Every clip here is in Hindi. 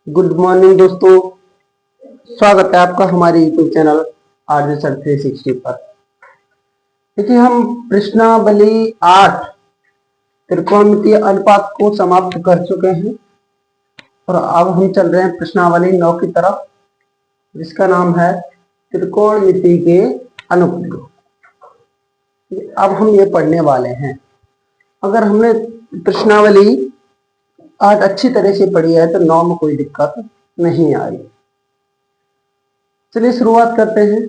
गुड मॉर्निंग दोस्तों, स्वागत है आपका हमारे यूट्यूब चैनल आरजे सर 360 पर। देखिए, हम प्रश्नावली 8 त्रिकोणमितीय अनुपात को समाप्त कर चुके हैं और अब हम चल रहे हैं प्रश्नावली 9 की तरफ, जिसका नाम है त्रिकोणमिति के अनुप्रयोग। अब हम ये पढ़ने वाले हैं। अगर हमने प्रश्नावली 8 अच्छी तरह से पढ़ी है तो 9 में कोई दिक्कत नहीं आई। चलिए शुरुआत करते हैं।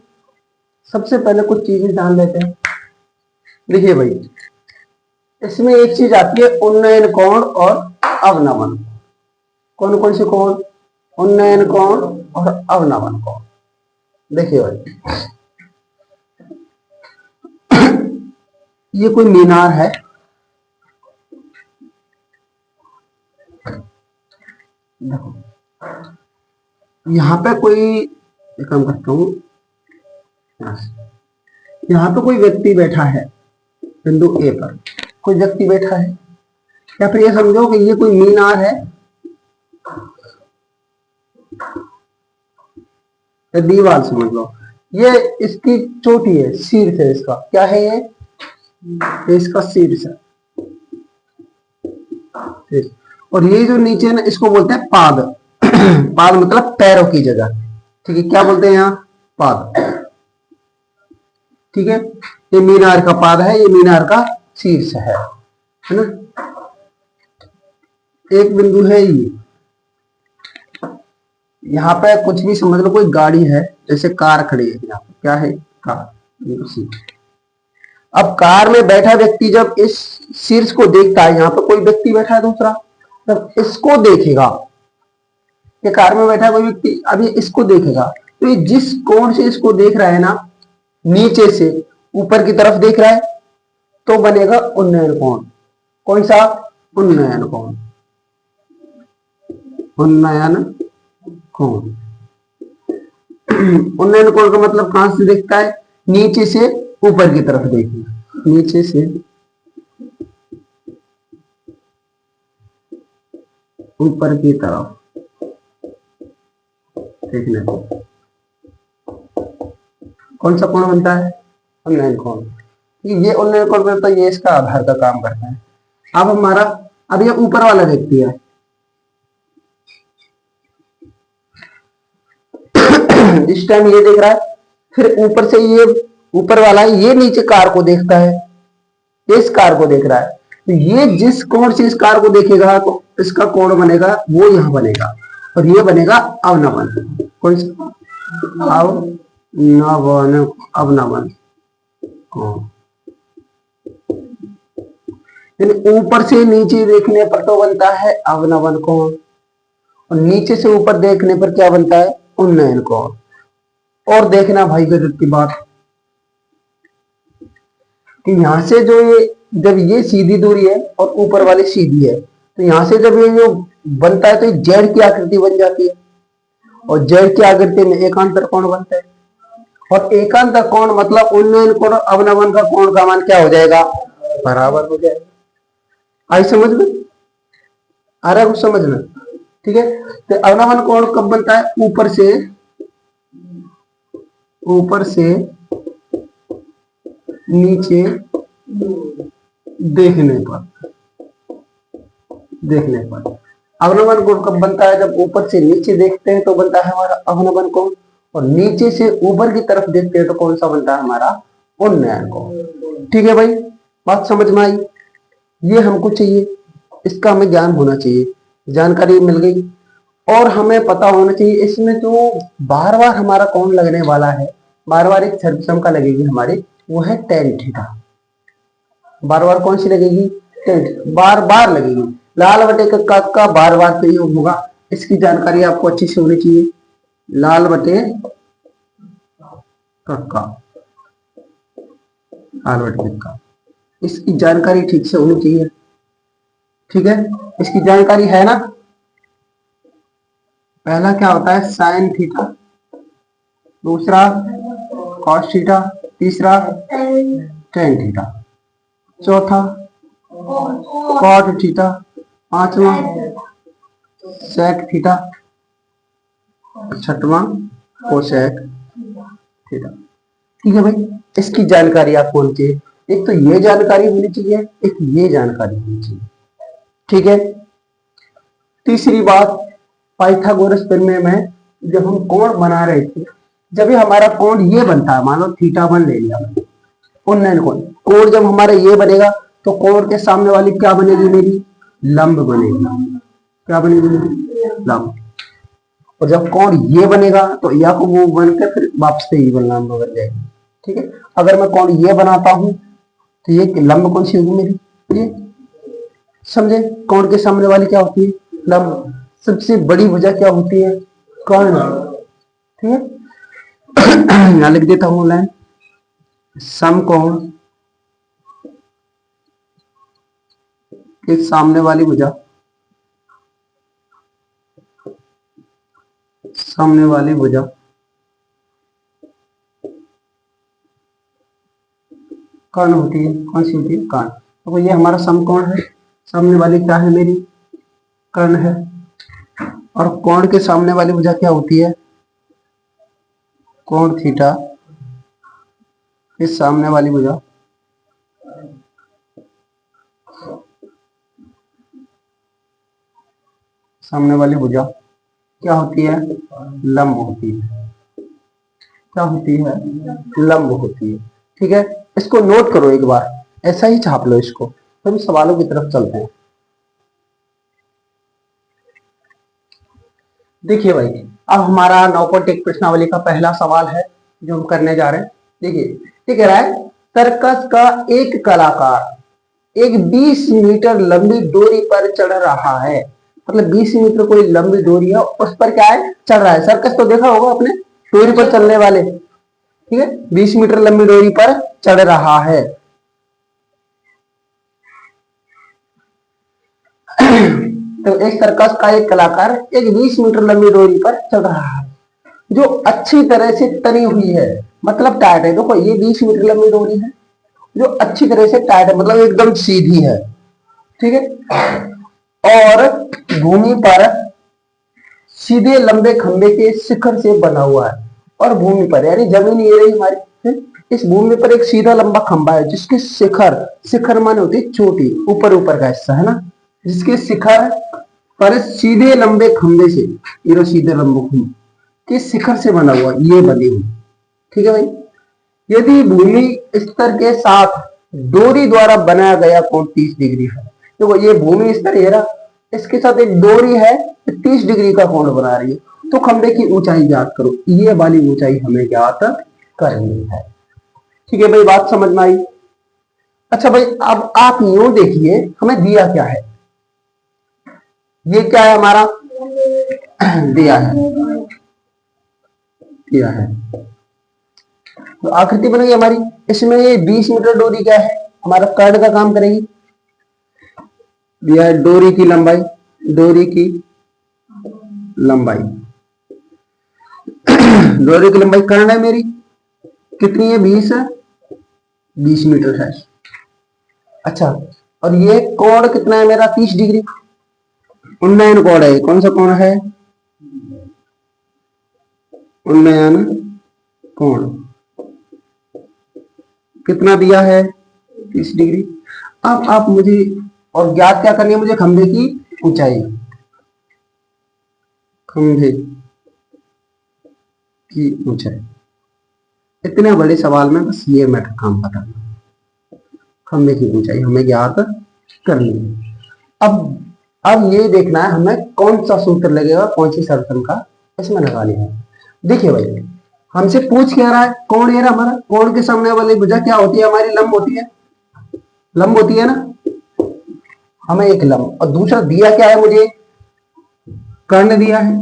सबसे पहले कुछ चीजें जान लेते हैं। देखिए भाई, इसमें एक चीज आती है उन्नयन कोण और अवनमन। कौन कौन से कोण? उन्नयन कोण और अवनमन कोण। देखिए भाई, ये कोई मीनार है। देखो, यहाँ पे कोई काम करता हूँ, यहाँ पे कोई व्यक्ति बैठा है बिंदु ए पर। कोई व्यक्ति बैठा है, या फिर ये समझो कि ये कोई मीनार है, दीवार समझ लो। ये इसकी चोटी है, शीर्ष है इसका। क्या है ये? इसका शीर्ष है। और ये जो नीचे है ना, इसको बोलते हैं पाद। पाद मतलब पैरों की जगह। ठीक है, क्या बोलते हैं यहाँ? पाद। ठीक है, ये मीनार का पाद है, ये मीनार का शीर्ष है ना। एक बिंदु है ये, यहाँ पे कुछ भी समझ लो। कोई गाड़ी है, जैसे कार खड़ी है यहाँ पे। क्या है? कार। अब कार में बैठा व्यक्ति जब इस शीर्ष को देखता है, यहाँ पे कोई व्यक्ति बैठा है दूसरा, जब इसको देखेगा, ये कार में बैठा है कोई व्यक्ति, अब ये इसको देखेगा, तो ये जिस कोण से इसको देख रहा है ना, नीचे से ऊपर की तरफ देख रहा है, तो बनेगा उन्नयन कोण। कौन सा? उन्नयन कोण। उन्नयन कोण। उन्नयन कोण का मतलब कहां से देखता है? नीचे से ऊपर की तरफ देखना। नीचे से ऊपर की तरफ देखने को कौन सा कोण बनता है? उन्नयन कोण। ये उन्नयन कोण बनता है, ये इसका आधार का काम करता है। अब ये ऊपर वाला व्यक्ति है, इस टाइम ये देख रहा है, फिर ऊपर से ये ऊपर वाला ये नीचे कार को देखता है, इस कार को देख रहा है, तो ये जिस कोण से इस कार को देखेगा तो इसका कोण बनेगा वो यहां बनेगा, और ये बनेगा अवनमन। कौन सा? अवनमन कोण। ऊपर से नीचे देखने पर तो बनता है अवनमन कोण, और नीचे से ऊपर देखने पर क्या बनता है? उन्नयन कोण। और देखना भाई गजब की बात कि यहां से जो ये, जब ये सीधी दूरी है और ऊपर वाली सीधी है, तो यहां से जब ये जो बनता है तो ये जेड की आकृति बन जाती है, और जेड की आकृति में एकांतर कोण बनता है। और एकांतर कोण मतलब उन्नयन कोण और अवनमन का कोण का मान क्या हो जाएगा? बराबर हो जाएगा। आई समझ में? आ रहा है कुछ समझ में? ठीक है, तो अवनमन कोण कब बनता है? ऊपर से नीचे देखने पर। अवनमन कोण कब बनता है? जब ऊपर से नीचे देखते हैं तो बनता है हमारा अवनमन कोण, और नीचे से ऊपर की तरफ देखते हैं तो कौन सा बनता है? हमारा उन्नयन कोण। ठीक है भाई, बात समझ में आई? ये हमको चाहिए, इसका हमें ज्ञान होना चाहिए। जानकारी मिल गई, और हमें पता होना चाहिए इसमें जो बार बार हमारा कोण लगने वाला है, बार बार एक सर्वसम का लगेगी हमारी, वो है tan थीटा। बार बार कौन सी लगेगी? tan थीटा बार बार लगेगी। लाल बटे का बार बार प्रयोग होगा, इसकी जानकारी आपको अच्छी से होनी चाहिए। लाल बटे का, इसकी जानकारी ठीक से होनी चाहिए। ठीक है, इसकी जानकारी है ना? पहला क्या होता है? साइन थीटा, दूसरा कॉस थीटा, तीसरा टेन थीटा, चौथा कॉट थीटा, पांचवा सेक थीटा, छठवां कोसेक थीटा। ठीक है भाई, इसकी जानकारी आपको होनी चाहिए। एक तो ये जानकारी होनी चाहिए, एक ये जानकारी होनी चाहिए। ठीक है। तीसरी बात, पाइथागोरस प्रमेय में जब हम कोण बना रहे थे, जब ये हमारा कोण ये बनता है, मान लो θ1 ले लिया मैंने, उन्नयन कोण, कोण जब हमारा ये बनेगा तो कोण के सामने वाली क्या बनेगी मेरी, लंब बनेगी। क्या बनेगी मेरी, लंब। और जब कोण ये बनेगा तो या को वो बन के फिर वापस से ये लंब बन जाएगी। ठीक है। अगर मैं कोण ये बनाता हूं तो ये लंब कौन सी होगी मेरी, ये समझे। कोण के सामने वाली क्या होती है, लंब। सबसे बड़ी भुजा क्या होती है, कर्ण। ठीक है। यहां लिख देता हूं लाइन, समकोण के सामने वाली भुजा, सामने वाली भुजा कर्ण होती है। कौन सी होती है, कर्ण। तो ये हमारा समकोण है, सामने वाली क्या है मेरी, कर्ण है। और कोण के सामने वाली भुजा क्या होती है, कोण थीटा के सामने वाली भुजा सामने वाली भुजा क्या होती है, लंब होती है। क्या होती है, लंब होती है। ठीक है। इसको नोट करो एक बार, ऐसा ही छाप लो इसको। हम सवालों की तरफ चलते हैं। देखिए भाई, अब हमारा 9.1 प्रश्नावली का पहला सवाल है जो हम करने जा रहे हैं। देखिए, ये कह रहा है, सर्कस का एक कलाकार एक 20 मीटर लंबी डोरी पर चढ़ रहा है। मतलब 20 मीटर कोई लंबी डोरी है, उस पर क्या है, चढ़ रहा है। सर्कस तो देखा होगा आपने, डोरी पर चलने वाले। ठीक है। 20 मीटर लंबी डोरी पर चढ़ रहा है। तो एक सर्कस का एक कलाकार एक 20 मीटर लंबी डोरी पर चढ़ रहा है जो अच्छी तरह से तनी हुई है, मतलब टाइट है। देखो ये 20 मीटर लंबी डोरी है जो अच्छी तरह से टाइट है, मतलब एकदम सीधी है। ठीक है। और भूमि पर सीधे लंबे खंबे के शिखर से बना हुआ है। और भूमि पर यानी जमीन ये रही हमारी, इस भूमि पर एक सीधा लंबा खंबा है जिसके शिखर, शिखर माने होती है चोटी, ऊपर ऊपर का हिस्सा है ना, जिसके शिखर पर सीधे लंबे खंबे से, ये सीधे लंबे खंबे के शिखर से बना हुआ, ये बनी हुई। ठीक है भाई। यदि भूमि स्तर के साथ डोरी द्वारा बनाया गया कोण 30 डिग्री है। देखो ये भूमि स्तर है ना, इसके साथ एक डोरी है 30 डिग्री का कोण बना रही है, तो खंबे की ऊंचाई ज्ञात करो। ये वाली ऊंचाई हमें ज्ञात करनी है। ठीक है भाई, बात समझ में आई। अच्छा भाई, अब आप यूं देखिए, हमें दिया क्या है, ये क्या है हमारा, दिया है तो आकृति बनेगी हमारी। इसमें ये 20 मीटर डोरी क्या है, हमारा कर्ण का काम करेगी। दिया है डोरी की लंबाई, डोरी की लंबाई डोरी की लंबाई कर्ण है मेरी, कितनी है, 20 मीटर है। अच्छा, और ये कोण कितना है मेरा, 30 डिग्री। उन्नयन कोण है, कौन सा कोण है, उन्नयन कोण कितना दिया है, 30 डिग्री। अब आप मुझे और ज्ञात क्या करनी है, मुझे खंभे की ऊंचाई, खंभे की ऊंचाई। इतने बड़े सवाल में बस ये मैटर काम पता, खंभे की ऊंचाई हमें ज्ञात करनी है। अब ये देखना है हमें कौन सा सूत्र लगेगा, कौन सी सरसम का इसमें लगानी है। देखिए भाई, हमसे पूछ क्या रहा है, कोण ये रहा हमारा, कोण के सामने वाली भुजा क्या होती है हमारी, लंब होती है, लंब होती है ना, हमें एक लंब। और दूसरा दिया क्या है मुझे, कर्ण दिया है,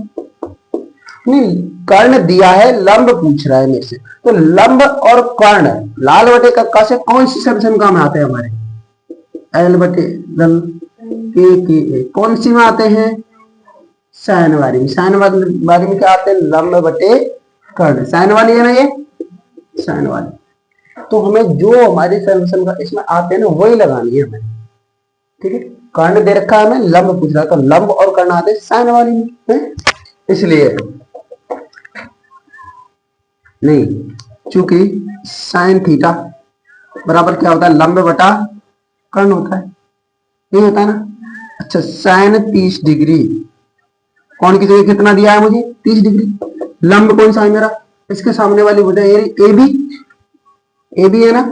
नहीं कर्ण दिया है, लंब पूछ रहा है मेरे से। तो लंब और कर्ण लाल बटे कक्का से कौन सी सरसंख्या में आते हैं हमारे, एल बटे लन के कौन सी में आते हैं, साइन वाली में। साइन वाली में क्या आते हैं, लंब बटे कर्ण, साइन वाली है ना ये, साइन वाली। तो हमें जो हमारी सरसंख्या इसमें आते हैं ना वही लगानी है हमें। ठीक है। कर्ण दे रखा है हमें, लंब पूछ रहा है, तो लंब और कर्ण आते हैं साइन वाली में, इसलिए नहीं, चूंकि साइन थीटा बराबर क्या होता है, लंब बटा कर्ण होता है, यही होता है ना। अच्छा, साइन 30 डिग्री, कौन की जगह कितना दिया है मुझे, 30 डिग्री। लंब कौन सा है मेरा, इसके सामने वाली भुजा ए बी, ए बी है ना।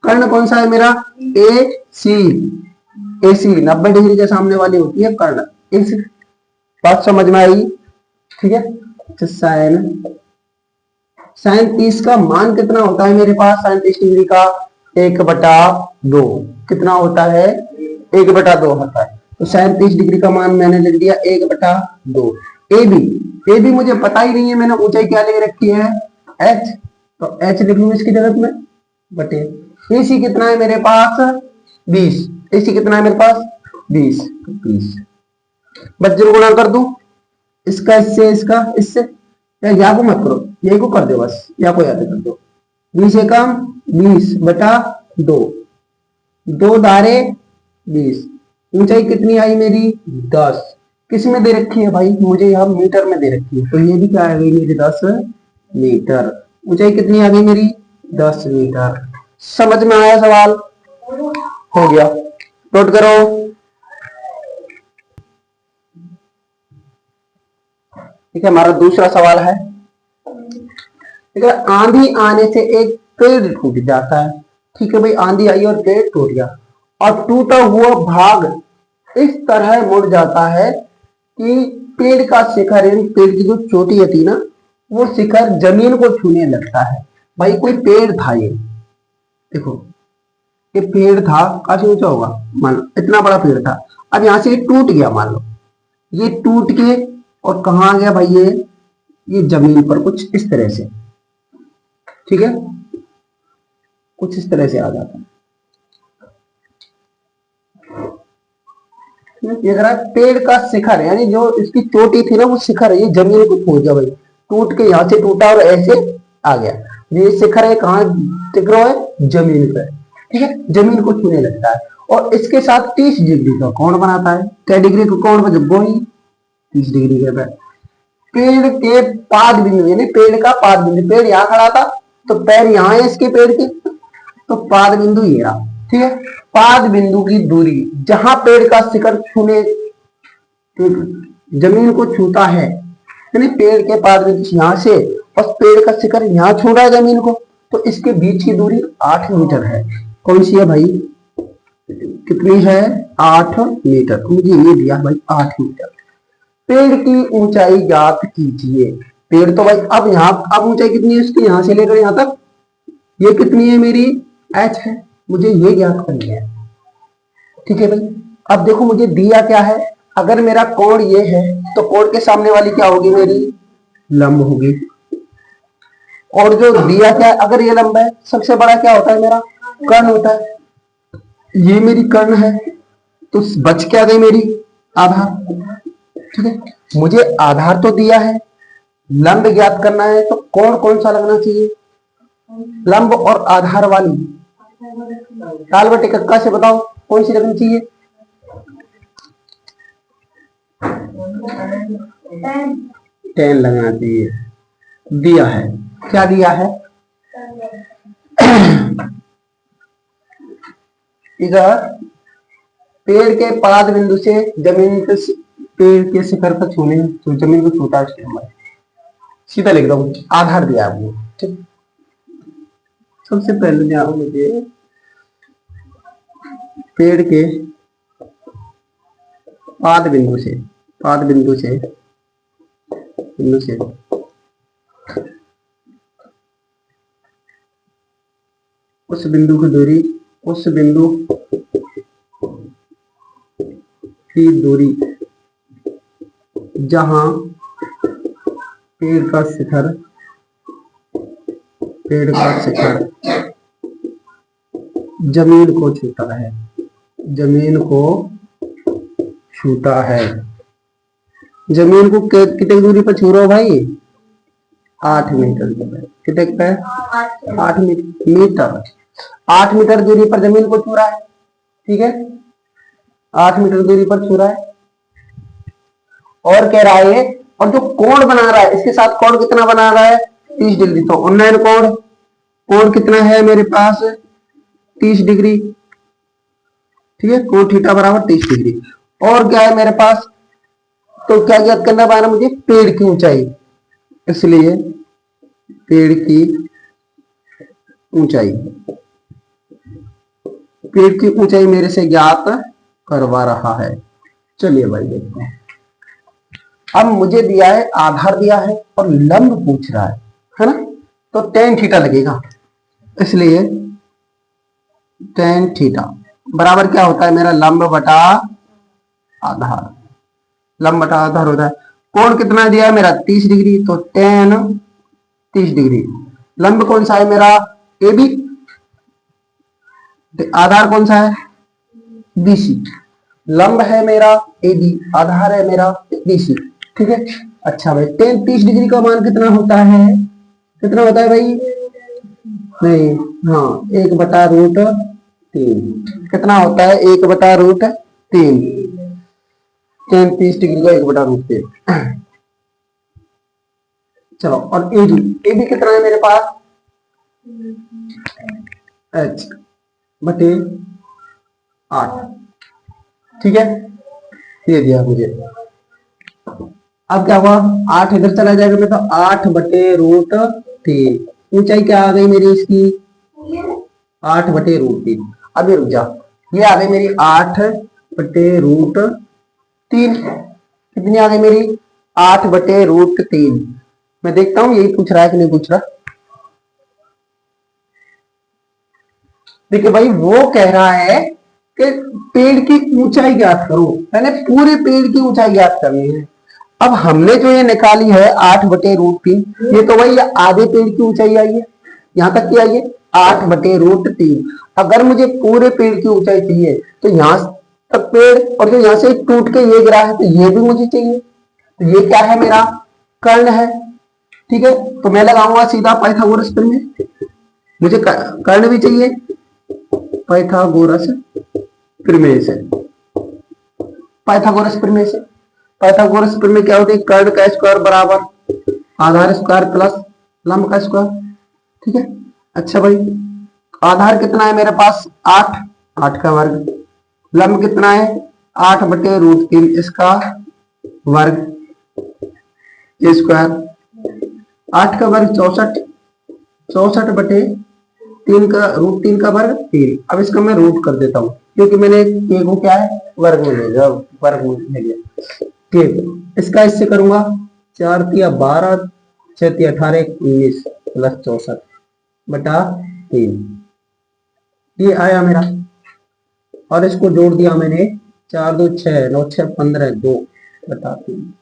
कर्ण कौन सा है मेरा, ए सी, ए सी 90 डिग्री के सामने वाली होती है कर्ण। इस बात समझ में आई, ठीक है। तो साइन साइन 30 का मान कितना होता है मेरे पास, साइन 30 डिग्री का 1/2 कितना होता है, 1/2 होता है। तो साइन 30 डिग्री का मान मैंने लिख दिया 1/2। ए बी मुझे पता ही नहीं है, मैंने ऊंचाई क्या ले रखी है, एच, तो एच लिख लूं इसकी जगह में बटे। एसी कितना है मेरे पास, 20। एसी कितना है मेरे पास, 20। बच्चे गुणा कर दूं, इसका इससे, इसका इससे, या को मत करो, ये को कर दो बस, या को याद कर दो। 20 एकम 20/2, 2 धारे 20। ऊंचाई कितनी आई मेरी, 10। किस में दे रखी है भाई, मुझे यहाँ मीटर में दे रखी है, तो ये भी क्या आ गई मेरी, 10 मीटर। ऊंचाई कितनी आ गई मेरी, 10 मीटर। समझ में आया सवाल, हो गया, नोट करो। ठीक है, हमारा दूसरा सवाल है, ठीक है। आंधी आने से एक पेड़ टूट जाता है, ठीक है भाई, आंधी आई और पेड़ टूट गया, और टूटा हुआ भाग इस तरह मुड़ जाता है कि पेड़ का शिखर, यानी पेड़ की जो चोटी होती ना, वो शिखर जमीन को छूने लगता है। भाई कोई पेड़ था, ये देखो, ये पेड़ था, काफी ऊंचा होगा, मान लो इतना बड़ा पेड़ था। अब यहां से ये टूट गया, मान लो ये टूट के, और कहाँ आ गया भाई, ये जमीन पर कुछ इस तरह से, ठीक है, कुछ इस तरह से आ जाता है। ये जरा पेड़ का शिखर है, यानी जो इसकी चोटी थी ना, वो शिखर है, ये जमीन को छू गया भाई, टूट के यहां से टूटा और ऐसे आ गया। ये शिखर है, कहाँ टिक रहा है, जमीन पर, ठीक है, जमीन को छूने लगता है। और इसके साथ 30 डिग्री का कोण बनाता है। क्या डिग्री का कोण, वही 30 डिग्री का। पेड़ के पाद बिंदु, यानी पेड़ का पाद बिंदु, पेड़ यहाँ खड़ा था तो पैर यहाँ है इसके पेड़ के, तो पाद बिंदु ये रहा, ठीक है। पाद बिंदु की दूरी, जहां पेड़ का शिखर छूने, जमीन को छूता है, यानी पेड़ के पाद बिंदु यहां से, और पेड़ का शिखर यहाँ छू रहा है जमीन को, तो इसके बीच की दूरी 8 मीटर है। कौन सी है भाई, कितनी है, 8 मीटर। मुझे ये दिया भाई 8 मीटर। पेड़ की ऊंचाई ज्ञात कीजिए। पेड़ तो भाई अब यहाँ, अब ऊंचाई कितनी है इसकी, यहां से लेकर यहां तक, ये कितनी है मेरी, h है, मुझे ये ज्ञात करनी है, ठीक है भाई। अब देखो मुझे दिया क्या है, अगर मेरा कोण ये है, तो कोण के सामने वाली क्या होगी मेरी, लंब होगी। और जो दिया क्या है, अगर ये लंब है, सबसे बड़ा क्या होता है मेरा, कर्ण होता है। ये मेरी कर्ण है, तो बच क्या गई मेरी, आधार, ठीक है। मुझे आधार तो दिया है, लंब ज्ञात करना है, तो कोण कौन सा लगना चाहिए, लंब और आधार वाली ताल बटे कक्का से बताओ कौन सी लगनी चाहिए, टेन लगना चाहिए। दिया है, क्या दिया है, इधर पेड़ के पाद बिंदु से जमीन के, पेड़ के शिखर पर छूने, तो जमीन को छूटा है, सीधा लिख दो, आधार दिया आपको, ठीक। सबसे पहले ध्यान मुझे पेड़ के पाद बिंदु से, पाद बिंदु से उस बिंदु की दूरी, उस बिंदु की दूरी जहां पेड़ का शिखर, पेड़ का शिखर जमीन को छूता है, जमीन को छूता है। जमीन को कितनी दूरी पर छू रहा हो भाई, 8 मीटर पर, कितने पे, 8 मीटर, 8 मीटर दूरी पर जमीन को छू रहा है, ठीक है, 8 मीटर दूरी पर छू रहा है। और कह रहा है, और जो कोण बना रहा है, इसके साथ कोण कितना बना रहा है, 30 डिग्री। तो उन्नयन कोण, कोण कितना है मेरे पास 30 डिग्री। ठीक है, कोण थीटा बराबर 30 डिग्री। और क्या है मेरे पास, तो क्या ज्ञात करना पाना मुझे, पेड़ की ऊंचाई। इसलिए पेड़ की ऊंचाई, पेड़ की ऊंचाई मेरे से ज्ञात करवा रहा है। चलिए भाई देखते हैं। अब मुझे दिया है, आधार दिया है और लंब पूछ रहा है ना, तो tan थीटा लगेगा। इसलिए tan थीटा बराबर क्या होता है मेरा, लंब बटा आधार। लंब बटा आधार होता है। कोण कितना दिया है मेरा 30 डिग्री, तो tan 30 डिग्री। लंब कौन सा है मेरा, ए बी। आधार कौन सा है, BC। लंब है मेरा AB, आधार है मेरा BC। ठीक है। अच्छा भाई, tan 30 डिग्री का मान कितना होता है, कितना होता है भाई, नहीं, हाँ 1/√3। कितना होता है, 1/√3। tan 30 डिग्री का 1/√3। चलो, और AB कितना है मेरे पास, H/8। ठीक है, ये दिया मुझे। अब क्या हुआ, 8 इधर चला जाएगा मैं, तो 8/√3। ऊंचाई क्या आ गई मेरी इसकी, 8/√3। अब ये रुक जा, ये आ गई मेरी 8/√3। कितनी आ गई मेरी, 8/√3। मैं देखता हूं यही पूछ रहा है कि नहीं पूछ रहा। देखिए भाई, वो कह रहा है कि पेड़ की ऊंचाई ज्ञात करो, मैंने पूरे पेड़ की ऊंचाई ज्ञात करनी है। अब हमने जो ये निकाली है 8/√3, ये तो भाई आधे पेड़ की ऊंचाई आई है, यहां तक की आई है 8/√3। अगर मुझे पूरे पेड़ की ऊंचाई चाहिए तो यहां तक पेड़, और जो यहां से टूट के ये गिरा है तो ये भी मुझे चाहिए। तो ये क्या है मेरा, कर्ण है। ठीक है, तो मैं लगाऊंगा सीधा पाइथागोरस प्रमेय। मुझे कर्ण भी चाहिए, पाइथागोरस प्रमेय से। पाइथागोरस प्रमेय से, पाइथागोरस प्रमेय क्या होती है, कर्ण का स्क्वायर बराबर आधार स्क्वायर प्लस लंब का स्क्वायर। ठीक है। अच्छा भाई, आधार कितना है मेरे पास 8, 8 का वर्ग। लंब कितना है 8/√3, इसका वर्ग, ये स्क्वायर। 8 का वर्ग 64, 64/3 का √3 का वर्ग 3। अब इसका मैं रूट कर देता हूं, क्योंकि मैंने a को क्या है, वर्ग में ले लिया, वर्ग में ले लिया। ठीक, इसका इससे करूंगा, 4 तिया 12, 6 तिया 18, 19 प्लस 64/3। ये आया मेरा, और इसको जोड़ दिया मैंने, 4 2 6, 9 6 15, 2/3।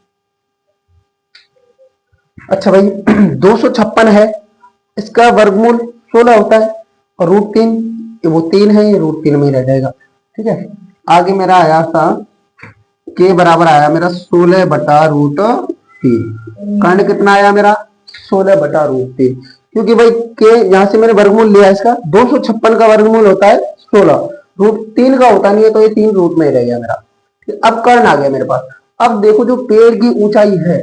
अच्छा भाई, 256 है, इसका वर्गमूल 16 होता है, और √3 वो 3 है, ये √3 में ही रह जाएगा। ठीक है। आगे मेरा आया था के बराबर आया मेरा 16/√3। कर्ण कितना आया मेरा 16/√3, क्योंकि भाई के यहां से मैंने वर्गमूल लिया इसका। 256 का वर्गमूल होता है 16, √3 का होता नहीं है, तो ये 3 रूट में ही रह गया मेरा। अब कर्ण आ गया मेरे पास। अब देखो, जो पेड़ की ऊंचाई है,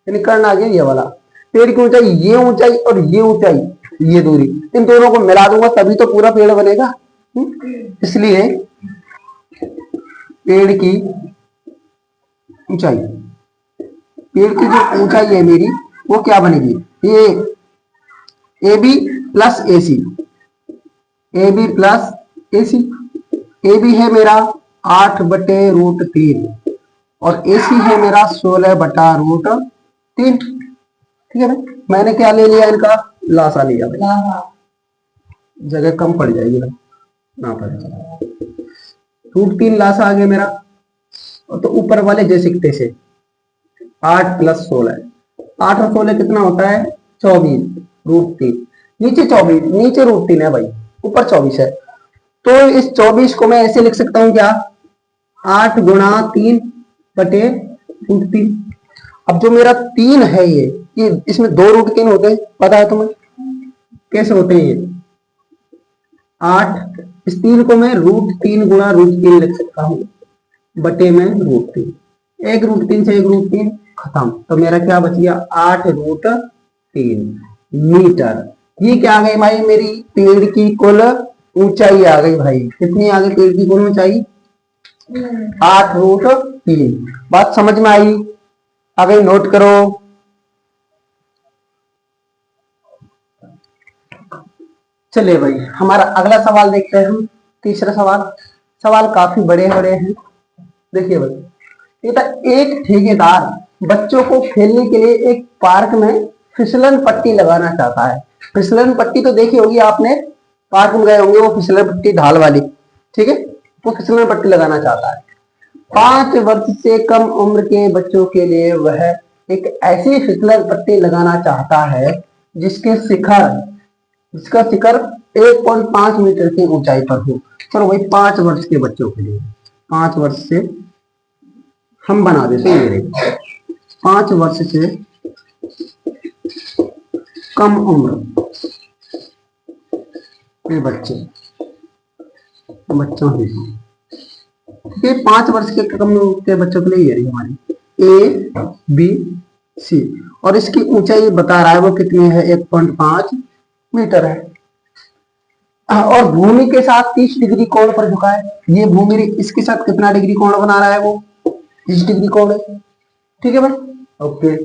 यानी कर्ण आ गया ये वाला, पेड़ की ऊंचाई, ये ऊंचाई और ये ऊंचाई, ये दूरी, इन दोनों को मिला दूंगा तभी तो पूरा पेड़ बनेगा। इसलिए पेड़ की ऊंचाई, पेड़ की जो ऊंचाई है मेरी, वो क्या बनेगी, ये AB plus AC, AB plus AC। AB है मेरा 8/√3 और AC है मेरा 16/√3। ठीक है भाई, मैंने क्या ले लिया, इनका लासा लिया भाई, जगह कम पड़ जाएगी भाई, ना पड़ेगा। √3 लासा आ गया मेरा, तो ऊपर वाले जैसे तैसे 8 + 16, 8 और 16 कितना होता है 24, √3 नीचे 24, नीचे √3 है भाई, ऊपर 24 है। तो इस 24 को मैं ऐसे लिख सकता हूं क्या, 8 × 3/√3। अब जो मेरा 3 है, ये इसमें 2 √3 होते हैं, पता है तुम्हें कैसे होते हैं ये 8, इस 3 को मैं √3 × √3 लिख सकता हूं, बटे में √3, एक √3 से एक √3 खत्म, तो मेरा क्या बच गया 8√3। मीटर। ये क्या आ गई भाई, मेरी पेड़ की कुल ऊंचाई आ गई भाई। कितनी आ गई पेड़ की कुल ऊंचाई? 8√3। बात समझ में आई? आ गई, नोट करो। चलिए भाई, हमारा अगला सवाल देखते हैं हम। तीसरा सवाल। सवाल काफी बड़े बड़े हैं। देखिए भाई, ये था, एक ठेकेदार बच्चों को खेलने के लिए एक पार्क में फिसलन पट्टी लगाना चाहता है। फिसलन पट्टी तो देखी होगी आपने, पार्क में गए होंगे, वो फिसलन पट्टी ढाल वाली, ठीक है। वो फिसलन पट्टी लगाना चाहता है। 5 वर्ष से कम उम्र के बच्चों के लिए वह एक ऐसी फिसलन पट्टी लगाना चाहता है जिसके शिखर जिसका शिखर 1.5 मीटर की ऊंचाई पर हो। चलो भाई, 5 वर्ष के बच्चों के लिए, 5 वर्ष से हम बना देते हैं। 5 वर्ष से कम उम्र के बच्चों के, ये 5 वर्ष के कम उम्र के बच्चों के लिए ये रही हमारी ABC, और इसकी ऊंचाई बता रहा है वो कितनी है, 1.5 मीटर है। और भूमि के साथ 30 डिग्री कोण पर झुका है। ये भूमि इसके साथ कितना डिग्री कोण बना रहा है, वो 30 डिग्री कोण है, ठीक है भाई, ओके।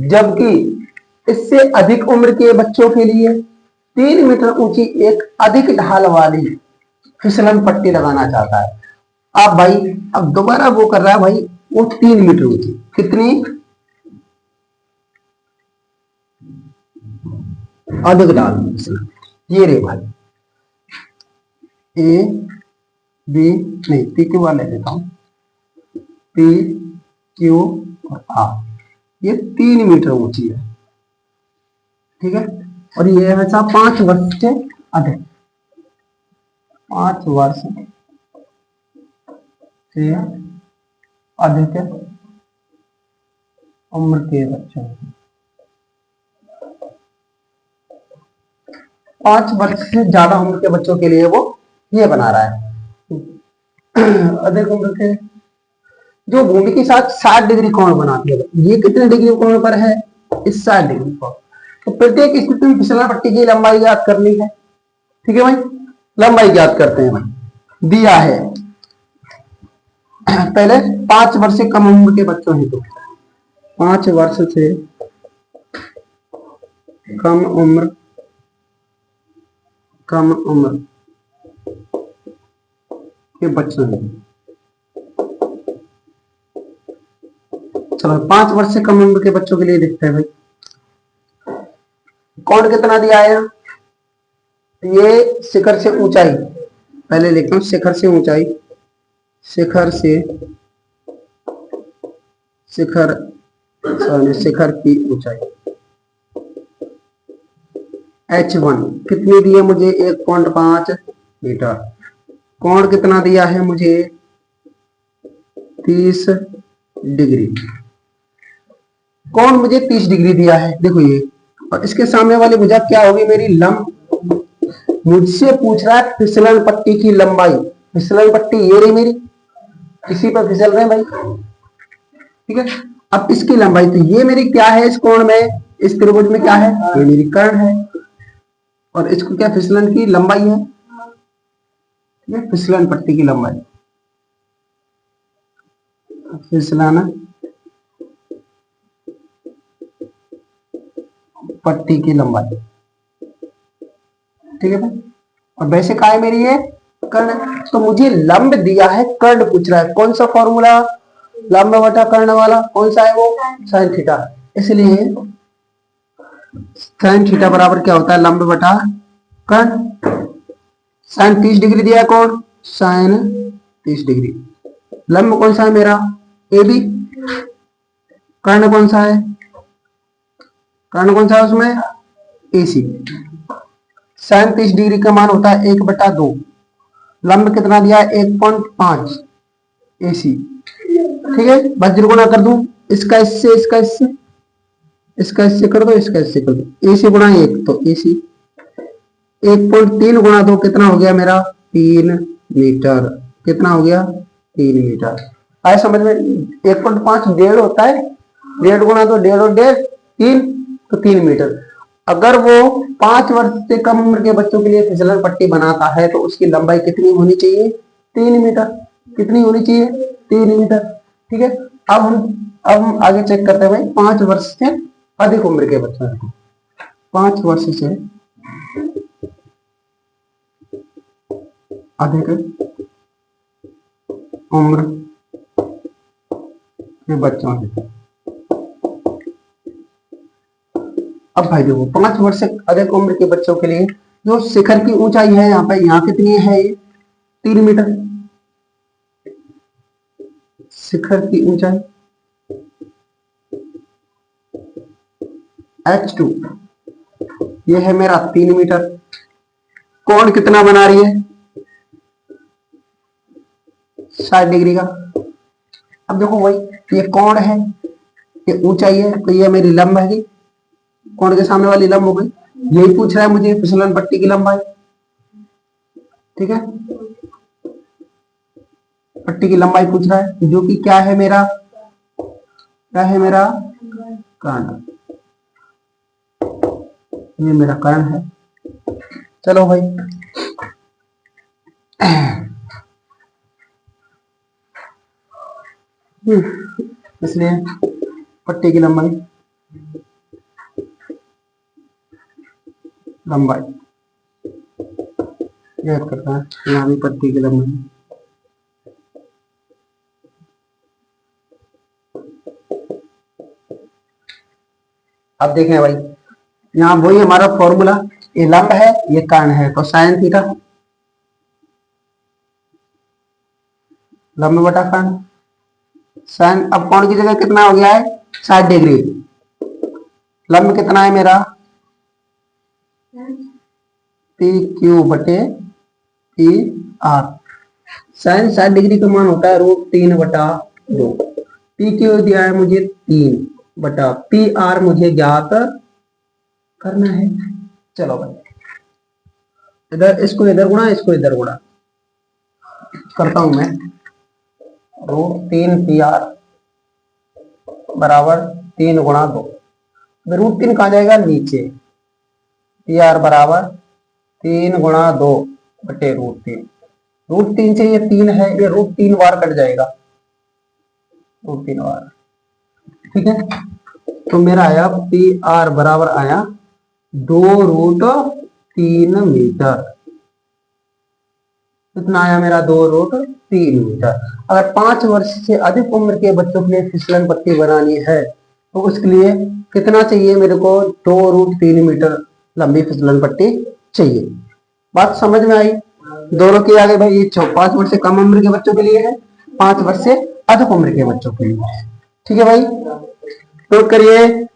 जबकि इससे अधिक उम्र के बच्चों के लिए 3 मीटर ऊंची एक अधिक ढाल वाली फिसलन पट्टी लगाना चाहता है। अब भाई, अब दोबारा वो कर रहा है भाई, वो 3 मीटर ऊंची, कितनी, अधिक ढाल फिसलन। ये रे भाई, A B, नहीं, PQ वाले देता हूं, PQ और R, ये 3 मीटर ऊंची है, ठीक है। और ये है 5 वर्ष से अधिक, 5 वर्ष से अधिक उम्र के बच्चों, 5 वर्ष से ज्यादा उम्र के बच्चों के लिए वो ये बना रहा है। अधिक उम्र के, जो भूमि के साथ 60 डिग्री कोण बनाती है। ये कितने डिग्री कोण पर है, इस 60 डिग्री कोण। तो प्रत्येक स्थिति में फिसलन पट्टी की लंबाई ज्ञात करनी है, ठीक है भाई। लंबाई ज्ञात करते हैं भाई। दिया है पहले 5 वर्ष से कम उम्र के बच्चों हेतु, 5 वर्ष से कम उम्र के बच्चों हेतु। चलो, 5 वर्ष से कम उम्र के बच्चों के लिए देखते हैं भाई, कोण कितना दिया है। ये शिखर से ऊंचाई, पहले लिखता हूं, शिखर से ऊंचाई, शिखर की ऊंचाई H1 कितनी दी है मुझे, 1.5 मीटर। कोण कितना दिया है मुझे, 30 डिग्री। कोण मुझे 30 डिग्री दिया है, देखो ये। और इसके सामने वाली भुजा क्या होगी, मेरी लंब। मुझसे पूछ रहा है फिसलन पट्टी की लंबाई। फिसलन पट्टी ये रही मेरी, इसी पर फिसल रहे हैं भाई, ठीक है। अब इसकी लंबाई, तो ये मेरी क्या है, इस कोण में, इस त्रिभुज में क्या है, ये मेरी कर्ण है। और इसको क्या, फिसलन की लंबाई है, ये फिसलन पट्टी की लंबाई, फिसलन पट्टी की लंबाई, ठीक है भाई। और वैसे क्या है मेरी ये कर्ण, तो मुझे लंब दिया है, कर्ण पूछ रहा है। कौन सा फॉर्मूला, लंब बटा कर्ण वाला, कौन सा है वो, साइन थीटा। इसलिए साइन थीटा बराबर क्या होता है, लंब बटा कर्ण। साइन 30 डिग्री दिया है, कौन, साइन 30 डिग्री। लंब कौन सा है मेरा, AB। कर्ण कौन सा है, कर्ण कौन सा है उसमें, AC। साइन 30 डिग्री का मान होता है 1/2। लंब कितना दिया है, 1.5 AC, ठीक है। वज्र गुणा कर दूं, इसका इससे, इसका इससे, इसका इससे कर दो, इसका इससे कर दो, AC गुणा 1 तो AC। 1.3 गुणा 2 कितना हो गया मेरा, 3 मीटर। कितना हो गया, 3 मीटर। आए समझ में। 1.5 1.5 होता है, 1.5 गुणा 2 1.5 और 1.5 3, तो 3 मीटर। अगर वो 5 वर्ष से कम उम्र के बच्चों के लिए फिसलन पट्टी बनाता है तो उसकी लंबाई कितनी होनी चाहिए? 3 मीटर। कितनी होनी चाहिए? 3 मीटर। ठीक है। अब हम आगे चेक करते हैं भाई 5 वर्ष से अधिक उम्र के बच्चों को। 5 वर्ष से अधिक उम्र के बच्चों से। अब भाई देखो 5 वर्ष से अधिक उम्र के बच्चों के लिए जो शिखर की ऊंचाई है यहाँ पे, यहाँ कितनी है? ये 3 मीटर। शिखर की ऊंचाई H2 ये है मेरा 3 मीटर। कोण कितना बना रही है? 60 डिग्री का। अब देखो भाई ये कोण है, ये ऊंचाई है, तो ये मेरी लंब है। कोण के सामने वाली लंब हो गई। यही पूछ रहा है मुझे फिसलन पट्टी की लंबाई। ठीक है, पट्टी की लंबाई पूछ रहा है, जो कि क्या है मेरा? कर्ण। ये मेरा कर्ण है। चलो भाई इसलिए पट्टी की लंबाई याद करता है, यहाँ भी पट्टी की लंबाई। अब देखें भाई यहाँ वही हमारा फॉर्मूला, ये लंब है ये कर्ण है, तो साइन थीटा लंब बटा कर्ण। साइन अब कोण की जगह कितना हो गया है? 60 डिग्री। लंब कितना है मेरा? पी क्यू बटे पी आर। साइन 60 डिग्री का मान होता है √3/2। पी क्यू दिया है मुझे 3 बटा पी आर मुझे ज्ञात करना है। चलो भाई इधर इसको इधर गुणा, इसको इधर गुणा करता हूं मैं। √3 पी आर बराबर 3 गुणा 2। √3 कहाँ जाएगा? नीचे। पी आर बराबर 3 गुणा 2 बटे √3। √3 से ये 3 है, ये √3 बार कट जाएगा, √3 बार। ठीक है, तो मेरा आया पी आर बराबर आया 2√3 मीटर। कितना आया मेरा? 2√3 मीटर। अगर 5 वर्ष से अधिक उम्र के बच्चों के लिए फिसलन पट्टी बनानी है तो उसके लिए कितना चाहिए मेरे को? 2√3 मीटर लंबी फिसलन पट्टी चाहिए। बात समझ में आई? दोनों की आगे भाई, ये 5 वर्ष से कम उम्र के बच्चों के लिए है, 5 वर्ष से अधिक उम्र के बच्चों के लिए। ठीक है भाई, नोट करिए।